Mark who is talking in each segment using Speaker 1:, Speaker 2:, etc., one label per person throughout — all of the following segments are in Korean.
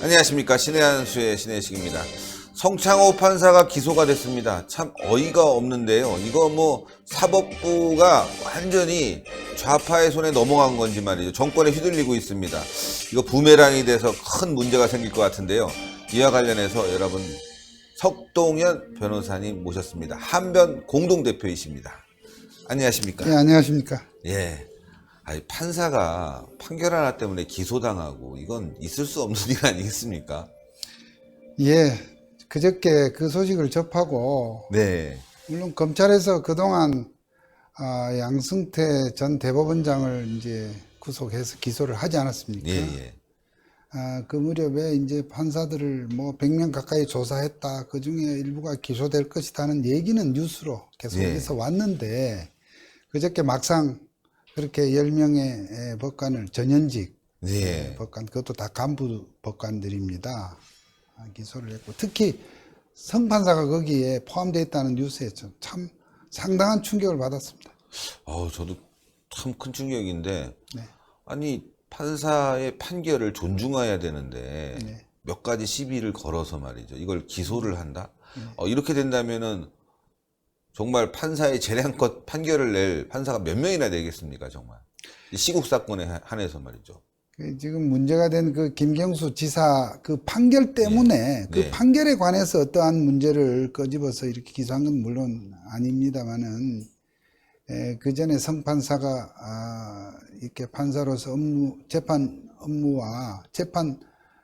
Speaker 1: 안녕하십니까. 신의 한수의 신혜식입니다. 성창호 판사가 기소가 됐습니다. 참 어이가 없는데요. 이거 뭐 사법부가 완전히 좌파의 손에 넘어간 건지 말이죠. 정권에 휘둘리고 있습니다. 이거 부메랑이 돼서 큰 문제가 생길 것 같은데요. 이와 관련해서 여러분 석동현 변호사님 모셨습니다. 한변 공동대표이십니다. 안녕하십니까.
Speaker 2: 네, 안녕하십니까.
Speaker 1: 예. 아니, 판사가 판결 하나 때문에 기소당하고 이건 있을 수 없는 일 아니겠습니까?
Speaker 2: 예, 그저께 그 소식을 접하고,
Speaker 1: 네.
Speaker 2: 물론 검찰에서 그동안 양승태 전 대법원장을 이제 구속해서 기소를 하지 않았습니까?
Speaker 1: 예, 예.
Speaker 2: 그 무렵에 이제 판사들을 뭐 100명 가까이 조사했다. 그 중에 일부가 기소될 것이라는 얘기는 뉴스로 계속해서 왔는데, 그저께 막상 그렇게 10명의 법관을 전현직
Speaker 1: 예.
Speaker 2: 법관, 그것도 다 간부 법관들입니다. 기소를 했고, 특히 성판사가 거기에 포함되어 있다는 뉴스에 참 상당한 충격을 받았습니다.
Speaker 1: 저도 참 큰 충격인데,
Speaker 2: 네.
Speaker 1: 아니, 판사의 판결을 존중해야 되는데,
Speaker 2: 네.
Speaker 1: 몇 가지 시비를 걸어서 말이죠. 이걸 기소를 한다? 이렇게 된다면은, 정말 판사의 재량껏 판결을 낼 판사가 몇 명이나 되겠습니까, 정말. 이 시국 사건에 한해서 말이죠.
Speaker 2: 지금 문제가 된 그 김경수 지사 그 판결 때문에 그
Speaker 1: 네.
Speaker 2: 판결에 관해서 어떠한 문제를 끄집어서 이렇게 기소한 건 물론 아닙니다만은, 그 전에 성판사가 이렇게 판사로서 재판 업무와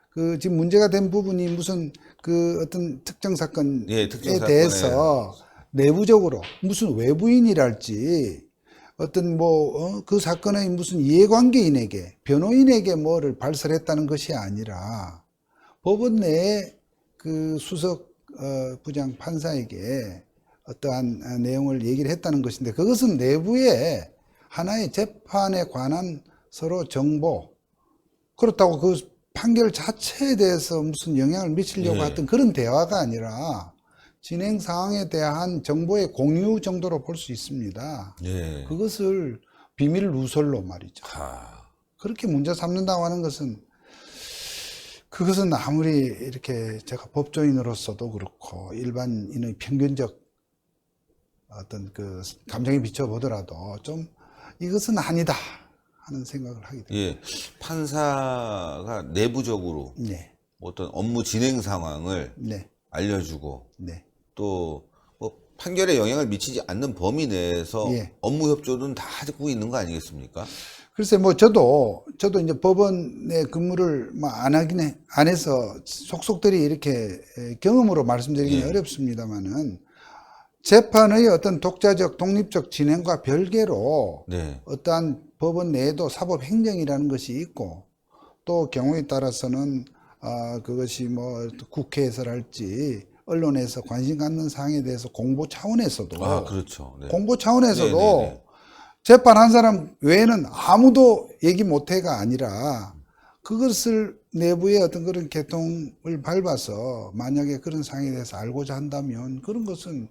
Speaker 2: 그 지금 문제가 된 부분이 무슨 그 어떤 특정 사건에
Speaker 1: 예, 특정 사건에
Speaker 2: 대해서 내부적으로 무슨 외부인이랄지 어떤 그 사건의 무슨 이해관계인에게 변호인에게 뭐를 발설했다는 것이 아니라 법원 내에 그 수석 부장 판사에게 어떠한 내용을 얘기를 했다는 것인데, 그것은 내부에 하나의 재판에 관한 서로 정보, 그렇다고 그 판결 자체에 대해서 무슨 영향을 미치려고
Speaker 1: 예.
Speaker 2: 했던 그런 대화가 아니라 진행 상황에 대한 정보의 공유 정도로 볼 수 있습니다.
Speaker 1: 예.
Speaker 2: 그것을 비밀 누설로 말이죠. 그렇게 문제 삼는다고 하는 것은, 그것은 아무리 이렇게 제가 법조인으로서도 그렇고 일반인의 평균적 어떤 그 감정에 비춰보더라도 좀 이것은 아니다 하는 생각을 하게 됩니다.
Speaker 1: 예. 판사가 내부적으로
Speaker 2: 네,
Speaker 1: 어떤 업무 진행 상황을
Speaker 2: 네,
Speaker 1: 알려주고,
Speaker 2: 네.
Speaker 1: 또 뭐 판결에 영향을 미치지 않는 범위 내에서
Speaker 2: 예.
Speaker 1: 업무 협조는 다 하고 있는 거 아니겠습니까?
Speaker 2: 글쎄, 뭐 저도 이제 법원에 근무를 안 해서 속속들이 이렇게 경험으로 말씀드리기는 어렵습니다만은, 재판의 어떤 독자적 독립적 진행과 별개로
Speaker 1: 네.
Speaker 2: 어떠한 법원 내에도 사법행정이라는 것이 있고, 또 경우에 따라서는 그것이 뭐 국회에서랄지 언론에서 관심 갖는 사항에 대해서 공보 차원에서도
Speaker 1: 그렇죠. 네.
Speaker 2: 공보 차원에서도
Speaker 1: 네.
Speaker 2: 재판 한 사람 외에는 아무도 얘기 못해가 아니라, 그것을 내부의 어떤 그런 개통을 밟아서 만약에 그런 상황에 대해서 알고자 한다면 그런 것은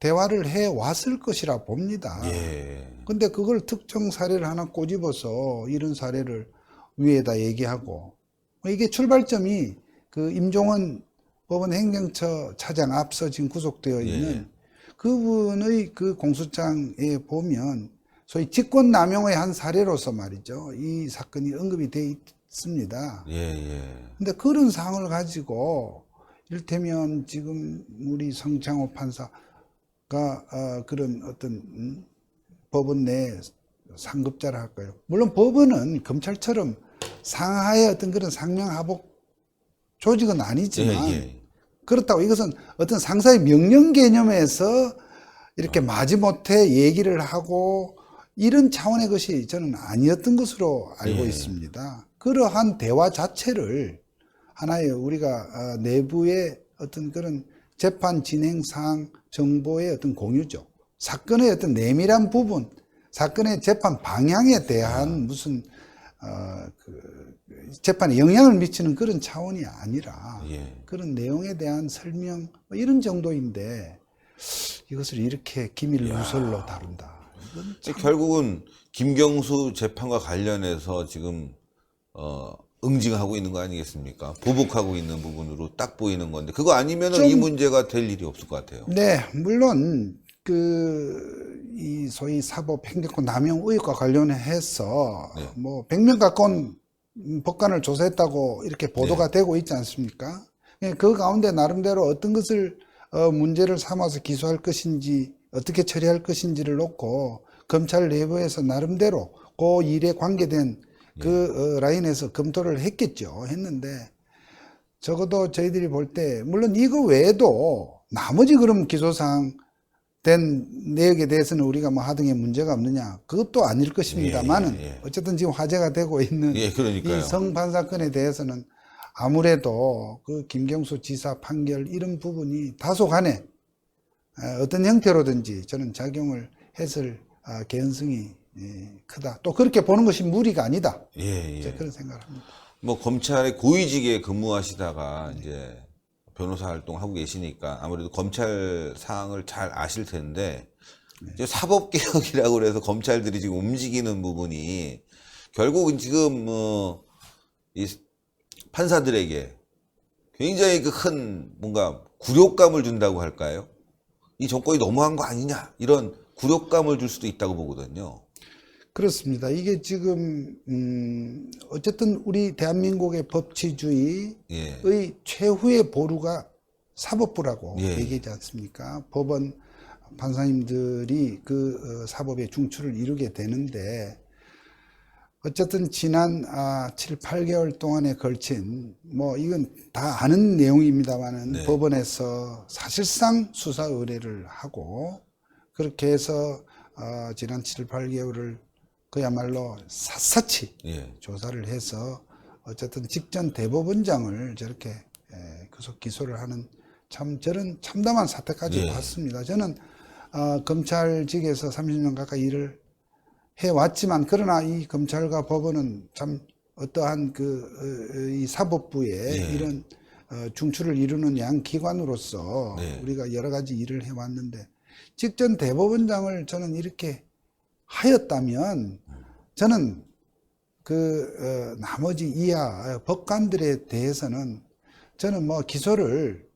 Speaker 2: 대화를 해 왔을 것이라 봅니다.
Speaker 1: 예.
Speaker 2: 근데 그걸 특정 사례를 하나 꼬집어서 이런 사례를 위에다 얘기하고, 이게 출발점이 그 임종원 법원 행정처 차장 앞서 지금 구속되어 있는 그분의 그 공소장에 보면 소위 직권남용의 한 사례로서 말이죠, 이 사건이 언급이 되어 있습니다.
Speaker 1: 예.
Speaker 2: 근데 그런 사항을 가지고 이를테면 지금 우리 성창호 판사가 그런 어떤 법원 내 상급자라 할까요? 물론 법원은 검찰처럼 상하의 어떤 그런 상명하복 조직은 아니지만, 그렇다고 이것은 어떤 상사의 명령 개념에서 이렇게 마지못해 얘기를 하고 이런 차원의 것이 저는 아니었던 것으로 알고 있습니다. 그러한 대화 자체를 하나의 우리가 내부의 어떤 그런 재판 진행 사항 정보의 어떤 공유죠. 사건의 어떤 내밀한 부분, 사건의 재판 방향에 대한 무슨 재판에 영향을 미치는 그런 차원이 아니라 그런 내용에 대한 설명 이런 정도인데, 이것을 이렇게 기밀 누설로 다룬다.
Speaker 1: 결국은 김경수 재판과 관련해서 지금 응징하고 있는 거 아니겠습니까? 보복하고 있는 부분으로 딱 보이는 건데 그거 아니면
Speaker 2: 좀-
Speaker 1: 이 문제가 될 일이 없을 것 같아요.
Speaker 2: 네, 물론 이 소위 사법 행정권 남용 의혹과 관련해서
Speaker 1: 네.
Speaker 2: 뭐 100명 가까운 법관을 조사했다고 이렇게 보도가
Speaker 1: 네.
Speaker 2: 되고 있지 않습니까? 그 가운데 나름대로 어떤 것을 문제를 삼아서 기소할 것인지 어떻게 처리할 것인지를 놓고 검찰 내부에서 나름대로 그 일에 관계된 그 라인에서 검토를 했는데 적어도 저희들이 볼 때 물론 이거 외에도 나머지 그럼 기소사항 된 내역에 대해서는 우리가 뭐 하등에 문제가 없느냐 그것도 아닐 것입니다만은 어쨌든 지금 화제가 되고 있는
Speaker 1: 그러니까요.
Speaker 2: 이 성판 사건에 대해서는 아무래도 그 김경수 지사 판결 이런 부분이 다소간에 어떤 형태로든지 저는 작용을 했을 개연성이 크다. 또 그렇게 보는 것이 무리가 아니다. 제가 그런 생각을 합니다.
Speaker 1: 뭐 검찰의 고위직에 근무하시다가 이제 변호사 활동하고 계시니까 아무래도 검찰 상황을 잘 아실 텐데 이제 사법개혁이라고 그래서 검찰들이 지금 움직이는 부분이 결국은 지금 이 판사들에게 굉장히 그 큰 뭔가 굴욕감을 준다고 할까요? 이 정권이 너무한 거 아니냐 이런 굴욕감을 줄 수도 있다고 보거든요.
Speaker 2: 그렇습니다. 이게 지금 어쨌든 우리 대한민국의 법치주의의 최후의 보루가 사법부라고 얘기하지 않습니까? 법원 판사님들이 그 사법의 중추를 이루게 되는데 어쨌든 지난 7, 8개월 동안에 걸친 뭐 이건 다 아는 내용입니다만은 법원에서 사실상 수사 의뢰를 하고 그렇게 해서 지난 7, 8개월을 그야말로 샅샅이 조사를 해서 어쨌든 직전 대법원장을 저렇게 구속 기소를 하는 참 저런 참담한 사태까지 왔습니다. 저는 검찰직에서 30년 가까이 일을 해왔지만 그러나 이 검찰과 법원은 참 어떠한 이 사법부의 이런 중추를 이루는 양 기관으로서 우리가 여러 가지 일을 해왔는데 직전 대법원장을 저는 이렇게 하였다면 저는 나머지 이하 법관들에 대해서는 저는 뭐 기소를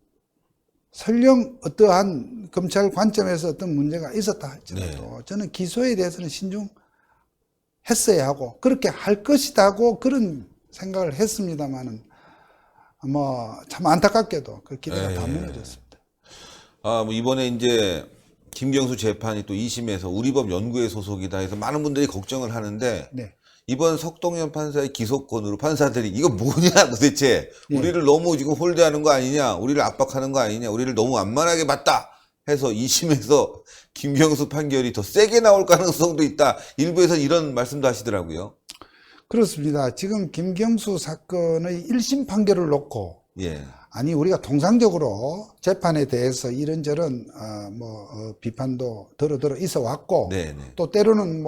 Speaker 2: 설령 어떠한 검찰 관점에서 어떤 문제가 있었다 할지라도 저는 기소에 대해서는 신중했어야 하고 그렇게 할 것이다고 그런 생각을 했습니다만은 뭐 참 안타깝게도 그 기대가 다 무너졌습니다.
Speaker 1: 뭐 이번에 이제 김경수 재판이 또 2심에서 우리법 연구회 소속이다 해서 많은 분들이 걱정을 하는데 이번 석동현 판사의 기소권으로 판사들이 이거 뭐냐 도대체 우리를 너무 지금 홀대하는 거 아니냐 우리를 압박하는 거 아니냐 우리를 너무 완만하게 봤다 해서 2심에서 김경수 판결이 더 세게 나올 가능성도 있다 일부에서 이런 말씀도 하시더라고요.
Speaker 2: 그렇습니다. 지금 김경수 사건의 1심 판결을 놓고 아니 우리가 통상적으로 재판에 대해서 이런저런 비판도 더러 있어 왔고 또 때로는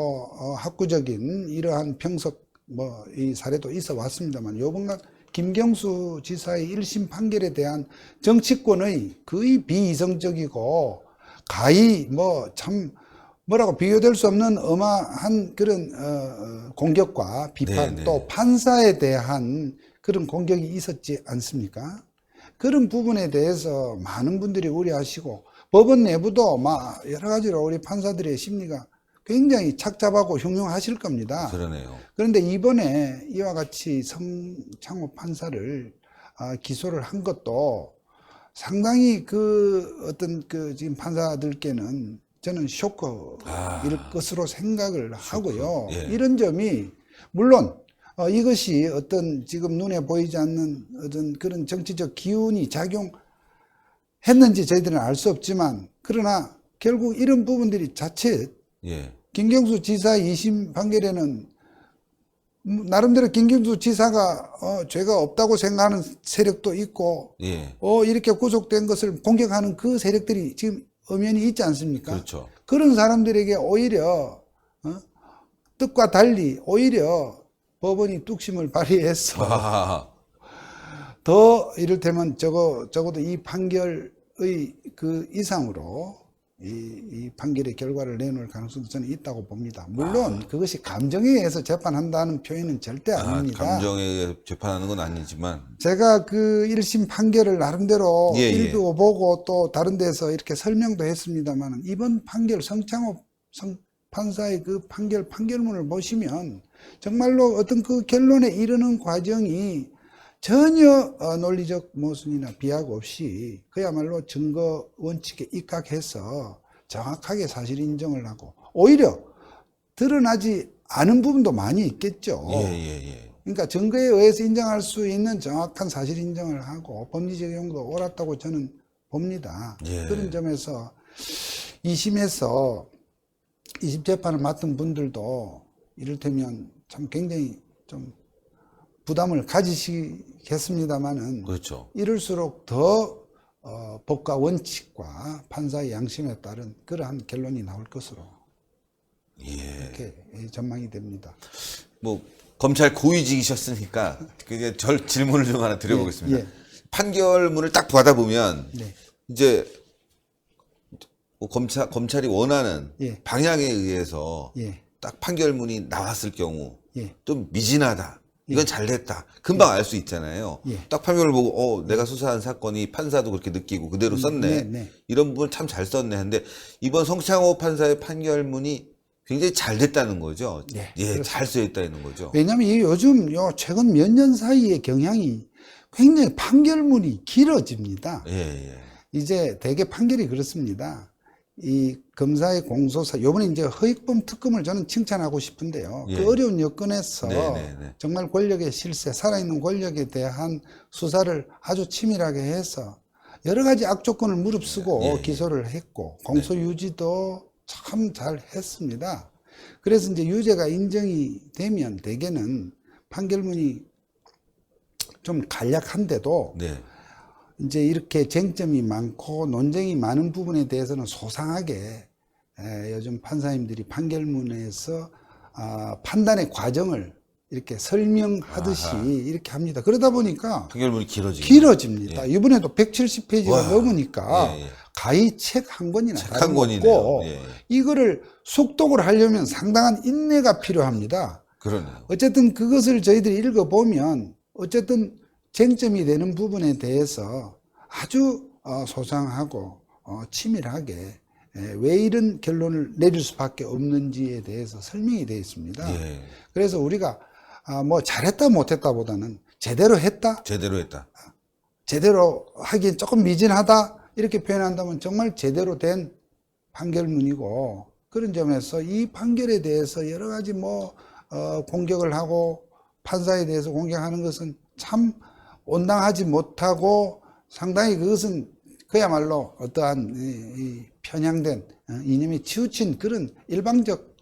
Speaker 2: 학구적인 이러한 평석 이 사례도 있어 왔습니다만 요번간 김경수 지사의 1심 판결에 대한 정치권의 거의 비이성적이고 가히 참 뭐라고 비교될 수 없는 어마한 그런 공격과 비판 또 판사에 대한 그런 공격이 있었지 않습니까? 그런 부분에 대해서 많은 분들이 우려하시고 법원 내부도 여러 가지로 우리 판사들의 심리가 굉장히 착잡하고 흉흉하실 겁니다.
Speaker 1: 그러네요.
Speaker 2: 그런데 이번에 이와 같이 성창호 판사를 기소를 한 것도 상당히 지금 판사들께는 저는 쇼크일 것으로 생각을 하고요. 이런 점이 물론 이것이 어떤 지금 눈에 보이지 않는 어떤 그런 정치적 기운이 작용했는지 저희들은 알 수 없지만 그러나 결국 이런 부분들이 자칫 김경수 지사 2심 판결에는 나름대로 김경수 지사가 죄가 없다고 생각하는 세력도 있고 이렇게 구속된 것을 공격하는 그 세력들이 지금 엄연히 있지 않습니까?
Speaker 1: 그렇죠.
Speaker 2: 그런 사람들에게 오히려 뜻과 달리 오히려 법원이 뚝심을 발휘해서 더 이를테면 적어도 이 판결의 그 이상으로 이 판결의 결과를 내놓을 가능성도 저는 있다고 봅니다. 물론 그것이 감정에 의해서 재판한다는 표현은 절대 아닙니다.
Speaker 1: 감정에 의해 재판하는 건 아니지만
Speaker 2: 제가 그 1심 판결을 나름대로
Speaker 1: 예, 예.
Speaker 2: 읽어보고 또 다른 데서 이렇게 설명도 했습니다만 이번 판결 성창호 판사의 그 판결문을 보시면 정말로 어떤 그 결론에 이르는 과정이 전혀 논리적 모순이나 비약 없이 그야말로 증거 원칙에 입각해서 정확하게 사실 인정을 하고 오히려 드러나지 않은 부분도 많이 있겠죠.
Speaker 1: 예.
Speaker 2: 그러니까 증거에 의해서 인정할 수 있는 정확한 사실 인정을 하고 법리 적용도 옳았다고 저는 봅니다.
Speaker 1: 예.
Speaker 2: 그런 점에서 2심에서 2심 재판을 맡은 분들도 이를테면 참 굉장히 좀 부담을 가지시겠습니다만은
Speaker 1: 그렇죠.
Speaker 2: 이럴수록 더 법과 원칙과 판사의 양심에 따른 그러한 결론이 나올 것으로 이렇게 전망이 됩니다.
Speaker 1: 뭐 검찰 고위직이셨으니까 그게 질문을 좀 하나 드려보겠습니다.
Speaker 2: 예.
Speaker 1: 판결문을 딱 받아보면
Speaker 2: 네.
Speaker 1: 이제 뭐 검찰이 원하는
Speaker 2: 예.
Speaker 1: 방향에 의해서
Speaker 2: 예.
Speaker 1: 딱 판결문이 나왔을 경우
Speaker 2: 예.
Speaker 1: 좀 미진하다. 이건 잘됐다. 금방 알 수 있잖아요.
Speaker 2: 예.
Speaker 1: 딱 판결을 보고 내가 수사한 사건이 판사도 그렇게 느끼고 그대로 썼네.
Speaker 2: 네.
Speaker 1: 이런 부분 참 잘 썼네. 근데 이번 성창호 판사의 판결문이 굉장히 잘 됐다는 거죠.
Speaker 2: 네,
Speaker 1: 예, 잘 쓰여있다는 거죠.
Speaker 2: 왜냐하면 이 요즘 최근 몇 년 사이의 경향이 굉장히 판결문이 길어집니다.
Speaker 1: 예.
Speaker 2: 이제 대개 판결이 그렇습니다. 이 검사의 공소사, 요번에 이제 허익범 특검을 저는 칭찬하고 싶은데요.
Speaker 1: 예.
Speaker 2: 그 어려운 여건에서
Speaker 1: 네.
Speaker 2: 정말 권력의 실세, 살아있는 권력에 대한 수사를 아주 치밀하게 해서 여러 가지 악조건을 무릅쓰고
Speaker 1: 예.
Speaker 2: 기소를 했고 공소 유지도 참 잘 했습니다. 그래서 이제 유죄가 인정이 되면 대개는 판결문이 좀 간략한데도
Speaker 1: 네.
Speaker 2: 이제 이렇게 쟁점이 많고 논쟁이 많은 부분에 대해서는 소상하게 요즘 판사님들이 판결문에서 판단의 과정을 이렇게 설명하듯이 이렇게 합니다. 그러다 보니까
Speaker 1: 판결문이
Speaker 2: 길어집니다. 이번에도 170페이지가
Speaker 1: 와.
Speaker 2: 넘으니까
Speaker 1: 예.
Speaker 2: 가히 책 한 권이나
Speaker 1: 책 한 권이네요.
Speaker 2: 다름없고
Speaker 1: 예.
Speaker 2: 이거를 속독을 하려면 상당한 인내가 필요합니다.
Speaker 1: 그러네요.
Speaker 2: 어쨌든 그것을 저희들이 읽어보면 어쨌든 쟁점이 되는 부분에 대해서 아주 소상하고 치밀하게 왜 이런 결론을 내릴 수밖에 없는지에 대해서 설명이 되어 있습니다.
Speaker 1: 예.
Speaker 2: 그래서 우리가 뭐 잘했다 못했다 보다는 제대로 했다,
Speaker 1: 제대로 했다.
Speaker 2: 제대로 하기엔 조금 미진하다 이렇게 표현한다면 정말 제대로 된 판결문이고 그런 점에서 이 판결에 대해서 여러 가지 공격을 하고 판사에 대해서 공격하는 것은 참 온당하지 못하고 상당히 그것은 그야말로 어떠한 이 편향된 이념에 치우친 그런 일방적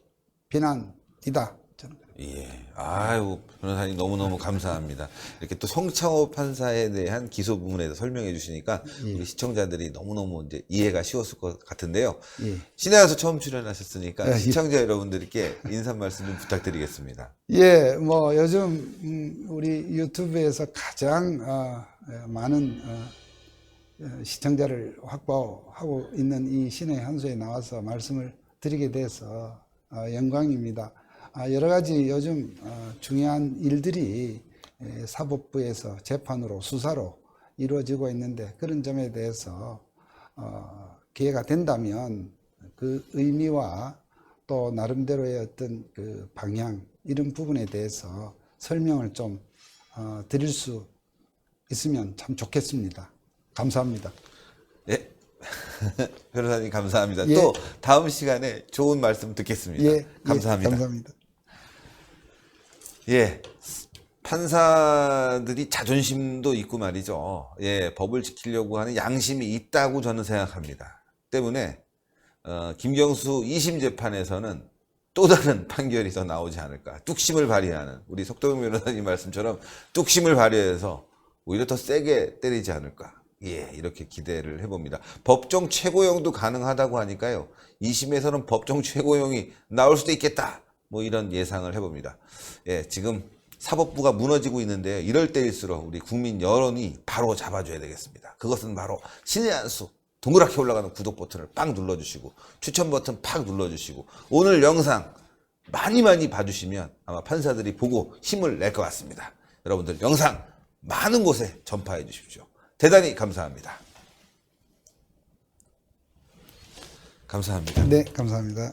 Speaker 2: 비난이다. 저는
Speaker 1: 예. 아유, 변호사님 너무너무 감사합니다. 이렇게 또 성창호 판사에 대한 기소 부분에 대해서 설명해 주시니까 우리 시청자들이 너무너무 이제 이해가 쉬웠을 것 같은데요.
Speaker 2: 예.
Speaker 1: 신의 한수 처음 출연하셨으니까
Speaker 2: 예.
Speaker 1: 시청자 여러분들께 인사 말씀 좀 부탁드리겠습니다.
Speaker 2: 예, 요즘 우리 유튜브에서 가장 많은 시청자를 확보하고 있는 이 신의 한수에 나와서 말씀을 드리게 돼서 영광입니다. 여러 가지 요즘 중요한 일들이 사법부에서 재판으로 수사로 이루어지고 있는데 그런 점에 대해서 기회가 된다면 그 의미와 또 나름대로의 어떤 그 방향 이런 부분에 대해서 설명을 좀 드릴 수 있으면 참 좋겠습니다. 감사합니다.
Speaker 1: 예. 변호사님 감사합니다.
Speaker 2: 예.
Speaker 1: 또 다음 시간에 좋은 말씀 듣겠습니다.
Speaker 2: 예,
Speaker 1: 감사합니다.
Speaker 2: 감사합니다.
Speaker 1: 예. 판사들이 자존심도 있고 말이죠. 예, 법을 지키려고 하는 양심이 있다고 저는 생각합니다. 때문에 김경수 2심 재판에서는 또 다른 판결이 더 나오지 않을까. 뚝심을 발휘하는 우리 석동영 변호사님 말씀처럼 뚝심을 발휘해서 오히려 더 세게 때리지 않을까. 예, 이렇게 기대를 해봅니다. 법정 최고형도 가능하다고 하니까요. 2심에서는 법정 최고형이 나올 수도 있겠다. 뭐 이런 예상을 해봅니다. 예, 지금 사법부가 무너지고 있는데요. 이럴 때일수록 우리 국민 여론이 바로 잡아줘야 되겠습니다. 그것은 바로 신의 한수 동그랗게 올라가는 구독 버튼을 빡 눌러주시고 추천 버튼 팍 눌러주시고 오늘 영상 많이 봐주시면 아마 판사들이 보고 힘을 낼 것 같습니다. 여러분들 영상 많은 곳에 전파해 주십시오. 대단히 감사합니다. 감사합니다.
Speaker 2: 네, 감사합니다.